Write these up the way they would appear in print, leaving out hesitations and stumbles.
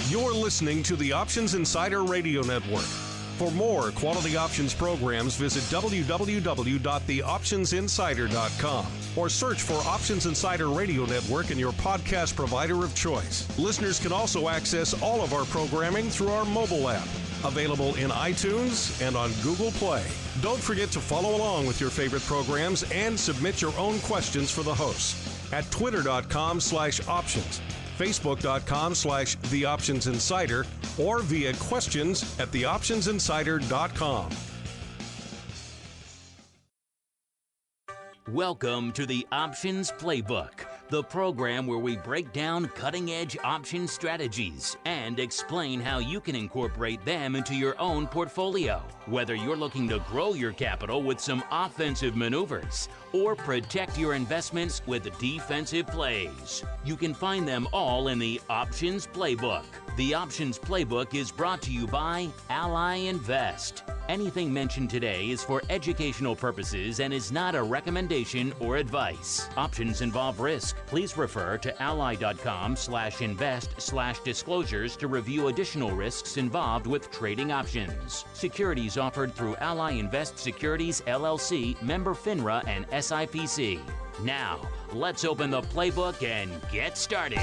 You're listening to the Options Insider Radio Network. For more quality options programs, visit www.theoptionsinsider.com or search for Options Insider Radio Network in your podcast provider of choice. Listeners can also access all of our programming through our mobile app, available in iTunes and on Google Play. Don't forget to follow along with your favorite programs and submit your own questions for the hosts at twitter.com/options, facebook.com/theoptionsinsider, or via questions at theoptionsinsider.com. Welcome to the Options Playbook, the program where we break down cutting-edge option strategies and explain how you can incorporate them into your own portfolio. Whether you're looking to grow your capital with some offensive maneuvers or protect your investments with defensive plays, you can find them all in the Options Playbook. The Options Playbook is brought to you by Ally Invest. Anything mentioned today is for educational purposes and is not a recommendation or advice. Options involve risk. Please refer to ally.com/invest/disclosures to review additional risks involved with trading options. Securities offered through Ally Invest Securities LLC, member FINRA and SIPC. Now, let's open the playbook and get started.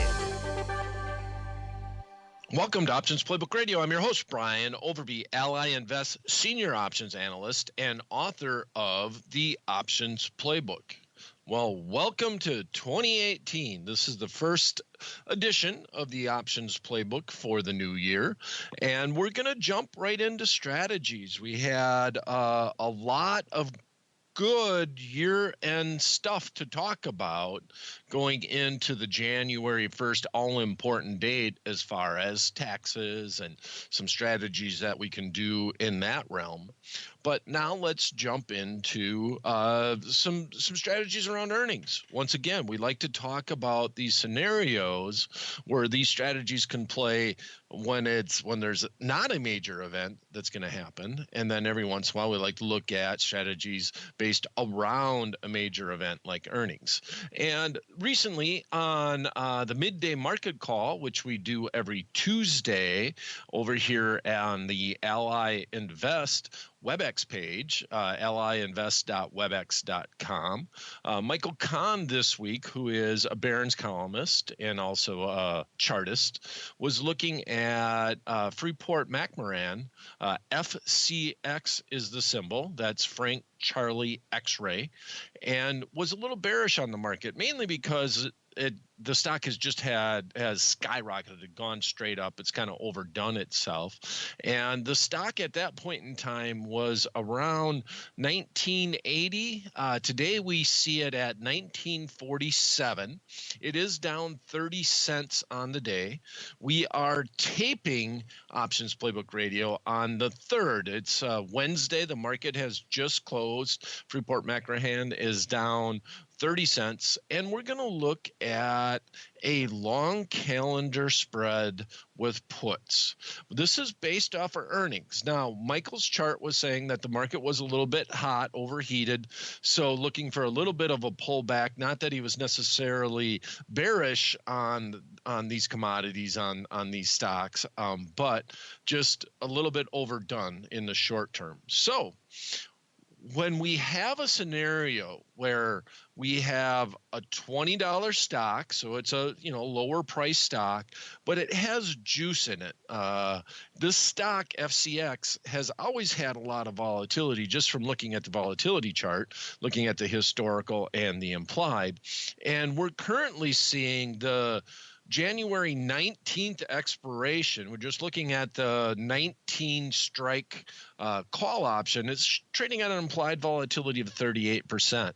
Welcome to Options Playbook Radio. I'm your host, Brian Overby, Ally Invest Senior Options Analyst and author of the Options Playbook. Well, welcome to 2018. This is the first edition of the Options Playbook for the new year, and we're going to jump right into strategies. We had a lot of good year-end stuff to talk about going into the January 1st all-important date as far as taxes and some strategies that we can do in that realm. But now let's jump into some strategies around earnings. Once again, we like to talk about these scenarios where these strategies can play when there's not a major event that's going to happen, and then every once in a while we like to look at strategies based around a major event like earnings. And recently on the midday market call, which we do every Tuesday over here on the Ally Invest WebEx page, allyinvest.webex.com. Michael Kahn this week, who is a Barron's columnist and also a chartist, was looking at Freeport McMoran. FCX is the symbol. That's Frank Charlie X-ray, and was a little bearish on the market, mainly because the stock has skyrocketed, gone straight up. It's kind of overdone itself. And the stock at that point in time was around 1980. Today we see it at 1947. It is down 30 cents on the day. We are taping Options Playbook Radio on the 3rd. It's Wednesday. The market has just closed. Freeport McMoran is down 30 cents, and we're going to look at a long calendar spread with puts. This is based off of earnings. Now, Michael's chart was saying that the market was a little bit hot, overheated, so looking for a little bit of a pullback. Not that he was necessarily bearish on these commodities, on these stocks, but just a little bit overdone in the short term. So when we have a scenario where we have a $20 stock, so it's a lower price stock, but it has juice in it. This stock, FCX, has always had a lot of volatility just from looking at the volatility chart, looking at the historical and the implied. And we're currently seeing the January 19th expiration. We're just looking at the 19 strike call option. It's trading at an implied volatility of 38%.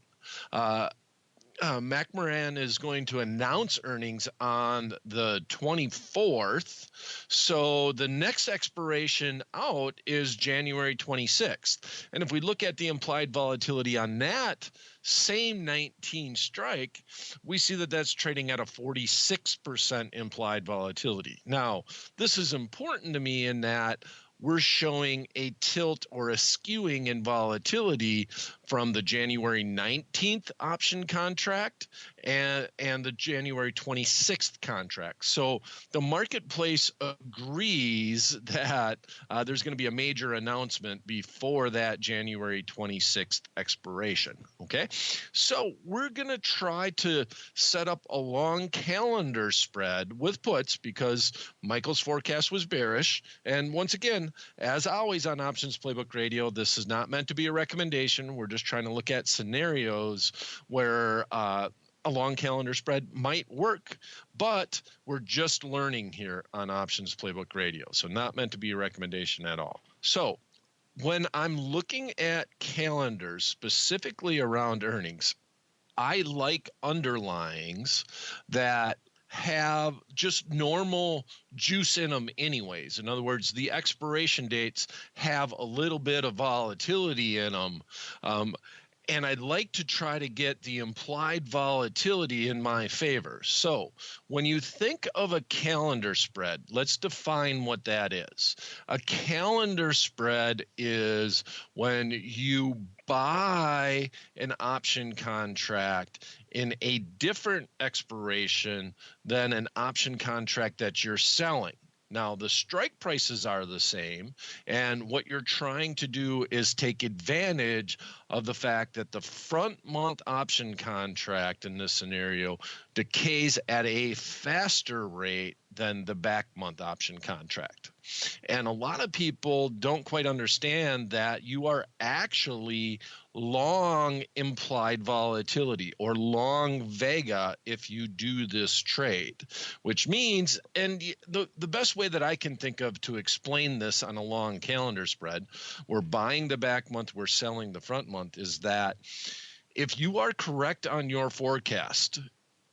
McMoran is going to announce earnings on the 24th. So the next expiration out is January 26th. And if we look at the implied volatility on that same 19 strike, we see that that's trading at a 46% implied volatility. Now, this is important to me in that we're showing a tilt or a skewing in volatility from the January 19th option contract and the January 26th contract. So the marketplace agrees that there's going to be a major announcement before that January 26th expiration. Okay, so we're going to try to set up a long calendar spread with puts because Michael's forecast was bearish. And once again, as always on Options Playbook Radio, this is not meant to be a recommendation. We're just trying to look at scenarios where a long calendar spread might work, but we're just learning here on Options Playbook Radio. So not meant to be a recommendation at all. So when I'm looking at calendars specifically around earnings, I like underlyings that have just normal juice in them anyways. In other words, the expiration dates have a little bit of volatility in them. And I'd like to try to get the implied volatility in my favor. So when you think of a calendar spread, let's define what that is. A calendar spread is when you buy an option contract in a different expiration than an option contract that you're selling. Now, the strike prices are the same, and what you're trying to do is take advantage of the fact that the front month option contract in this scenario decays at a faster rate than the back month option contract. And a lot of people don't quite understand that you are actually long implied volatility or long vega if you do this trade, which means, and the best way that I can think of to explain this on a long calendar spread, we're buying the back month, we're selling the front month, is that if you are correct on your forecast,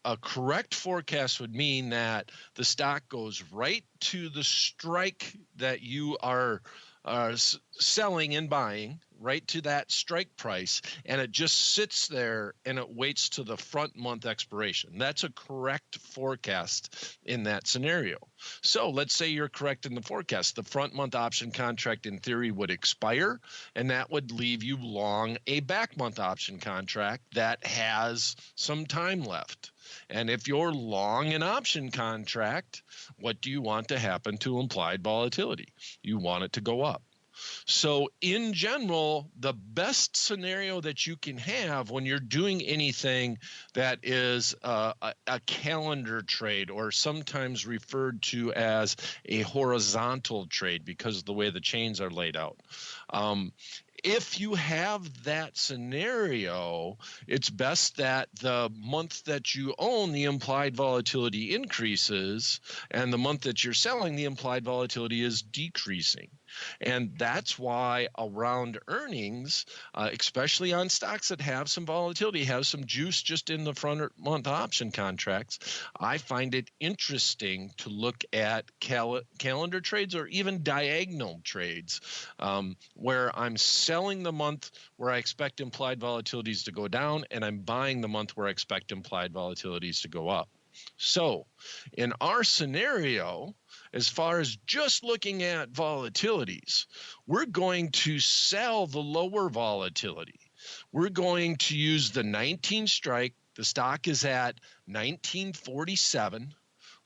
a correct forecast would mean that the stock goes right to the strike that you are selling and buying, right to that strike price, and it just sits there and it waits to the front month expiration. That's a correct forecast in that scenario. So let's say you're correct in the forecast. The front month option contract in theory would expire, and that would leave you long a back month option contract that has some time left. And if you're long an option contract, what do you want to happen to implied volatility? You want it to go up. So in general, the best scenario that you can have when you're doing anything that is a calendar trade, or sometimes referred to as a horizontal trade because of the way the chains are laid out, if you have that scenario, it's best that the month that you own, the implied volatility increases, and the month that you're selling, the implied volatility is decreasing. And that's why around earnings, especially on stocks that have some volatility, have some juice just in the front month option contracts, I find it interesting to look at calendar trades or even diagonal trades, where I'm selling the month where I expect implied volatilities to go down, and I'm buying the month where I expect implied volatilities to go up. So in our scenario, as far as just looking at volatilities, we're going to sell the lower volatility. We're going to use the 19 strike. The stock is at 1947.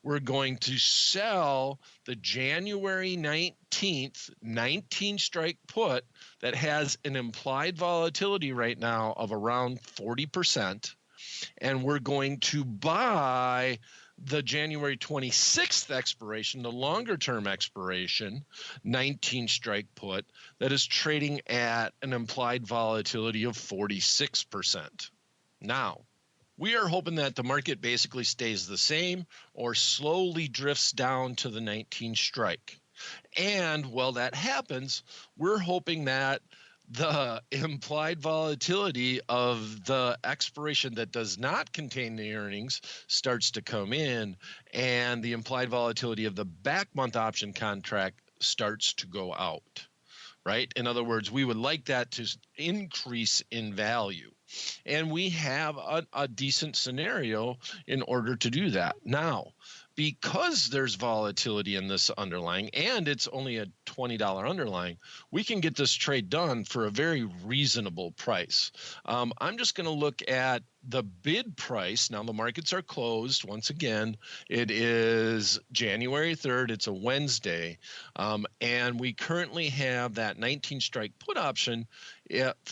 We're going to sell the January 19th 19 strike put that has an implied volatility right now of around 40%. And we're going to buy the January 26th expiration, the longer term expiration, 19 strike put that is trading at an implied volatility of 46%. Now, we are hoping that the market basically stays the same or slowly drifts down to the 19 strike. And while that happens, we're hoping that the implied volatility of the expiration that does not contain the earnings starts to come in, and the implied volatility of the back month option contract starts to go out, right? In other words, we would like that to increase in value. And we have a decent scenario in order to do that. Now, because there's volatility in this underlying and it's only a $20 underlying, we can get this trade done for a very reasonable price. I'm just going to look at the bid price. Now the markets are closed. Once again, it is January 3rd. It's a Wednesday. And we currently have that 19 strike put option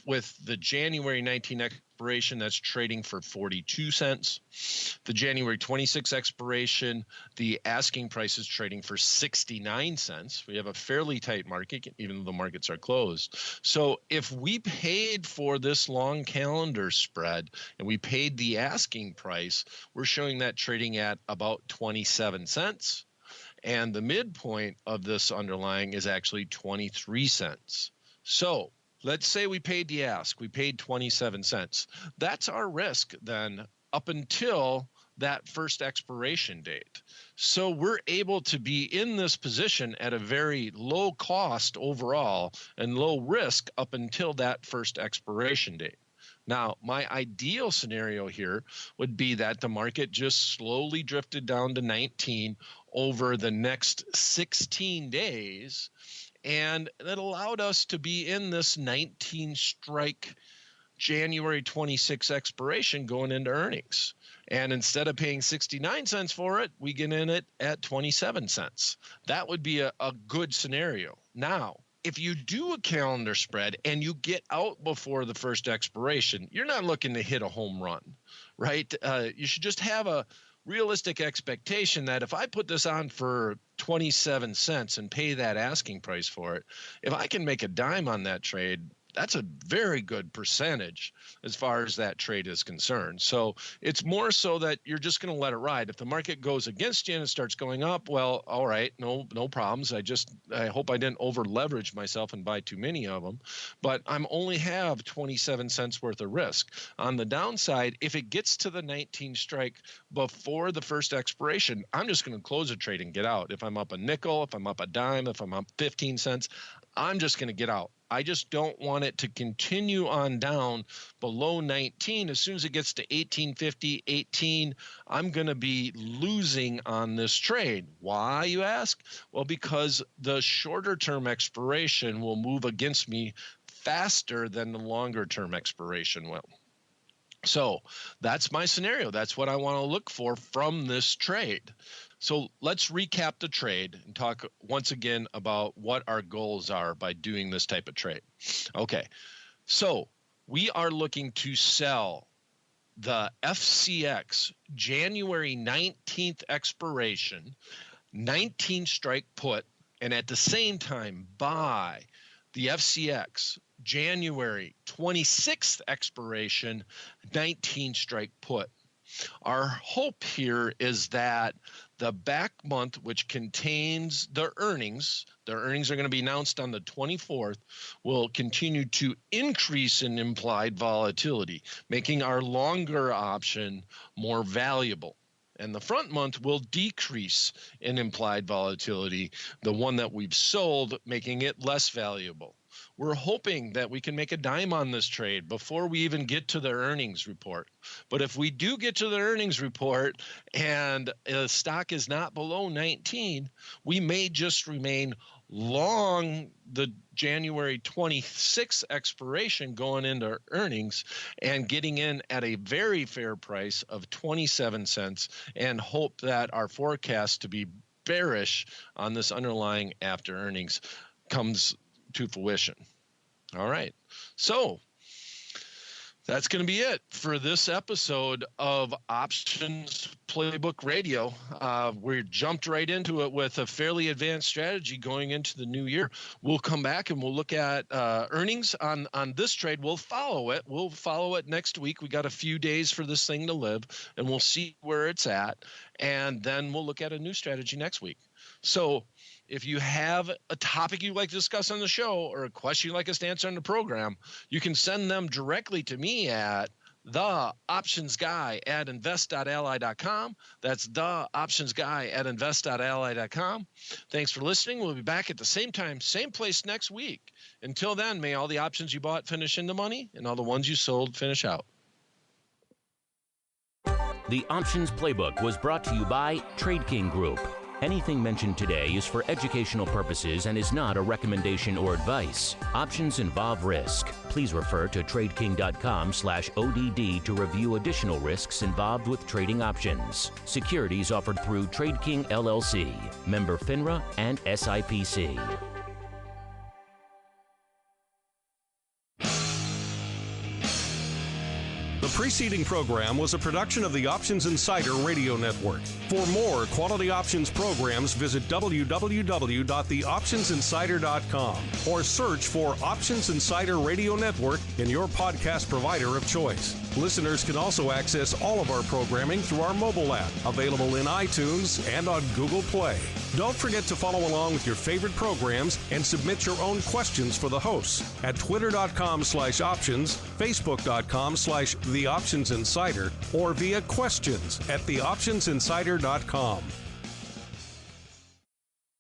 with the January 19 expiration that's trading for 42 cents. The January 26 expiration, the asking price is trading for 69 cents. We have a fairly tight market, even though the markets are closed. So if we paid for this long calendar spread and we paid the asking price, we're showing that trading at about 27 cents. And the midpoint of this underlying is actually 23 cents. So let's say we paid the ask, we paid 27 cents. That's our risk then up until that first expiration date. So we're able to be in this position at a very low cost overall and low risk up until that first expiration date. Now, my ideal scenario here would be that the market just slowly drifted down to 19 over the next 16 days, and that allowed us to be in this 19 strike January 26 expiration going into earnings. And instead of paying 69 cents for it, we get in it at 27 cents. That would be a good scenario. Now, if you do a calendar spread and you get out before the first expiration, you're not looking to hit a home run, right? You should just have a realistic expectation that if I put this on for 27 cents and pay that asking price for it, if I can make a dime on that trade, that's a very good percentage as far as that trade is concerned. So it's more so that you're just going to let it ride. If the market goes against you and it starts going up, well, all right, no problems. I hope I didn't over leverage myself and buy too many of them, but I'm only have 27 cents worth of risk. On the downside, if it gets to the 19 strike before the first expiration, I'm just going to close a trade and get out. If I'm up a nickel, if I'm up a dime, if I'm up 15 cents, I'm just going to get out. I just don't want it to continue on down below 19. As soon as it gets to 18.50, 18, I'm going to be losing on this trade. Why, you ask? Well, because the shorter term expiration will move against me faster than the longer term expiration will. So that's my scenario. That's what I want to look for from this trade. So let's recap the trade and talk once again about what our goals are by doing this type of trade. Okay, so we are looking to sell the FCX January 19th expiration, 19 strike put, and at the same time buy the FCX January 26th expiration, 19 strike put. Our hope here is that the back month, which contains the earnings are going to be announced on the 24th, will continue to increase in implied volatility, making our longer option more valuable. And the front month will decrease in implied volatility, the one that we've sold, making it less valuable. We're hoping that we can make a dime on this trade before we even get to the earnings report. But if we do get to the earnings report and the stock is not below 19, we may just remain long the January 26th expiration going into earnings and getting in at a very fair price of 27 cents and hope that our forecast to be bearish on this underlying after earnings comes to fruition. All right. So that's going to be it for this episode of Options Playbook Radio. We jumped right into it with a fairly advanced strategy going into the new year. We'll come back and we'll look at earnings on this trade. We'll follow it. We'll follow it next week. We got a few days for this thing to live, and we'll see where it's at. And then we'll look at a new strategy next week. So if you have a topic you'd like to discuss on the show or a question you'd like us to answer on the program, you can send them directly to me at theoptionsguy@invest.ally.com. That's theoptionsguy@invest.ally.com. Thanks for listening. We'll be back at the same time, same place next week. Until then, may all the options you bought finish into money and all the ones you sold finish out. The Options Playbook was brought to you by Trade King Group. Anything mentioned today is for educational purposes and is not a recommendation or advice. Options involve risk. Please refer to tradeking.com/ODD to review additional risks involved with trading options. Securities offered through Trade King LLC, member FINRA and SIPC. The preceding program was a production of the Options Insider Radio Network. For more quality options programs, visit www.theoptionsinsider.com or search for Options Insider Radio Network in your podcast provider of choice. Listeners can also access all of our programming through our mobile app, available in iTunes and on Google Play. Don't forget to follow along with your favorite programs and submit your own questions for the hosts at twitter.com/options, facebook.com/theoptionsinsider, or via questions at theoptionsinsider.com.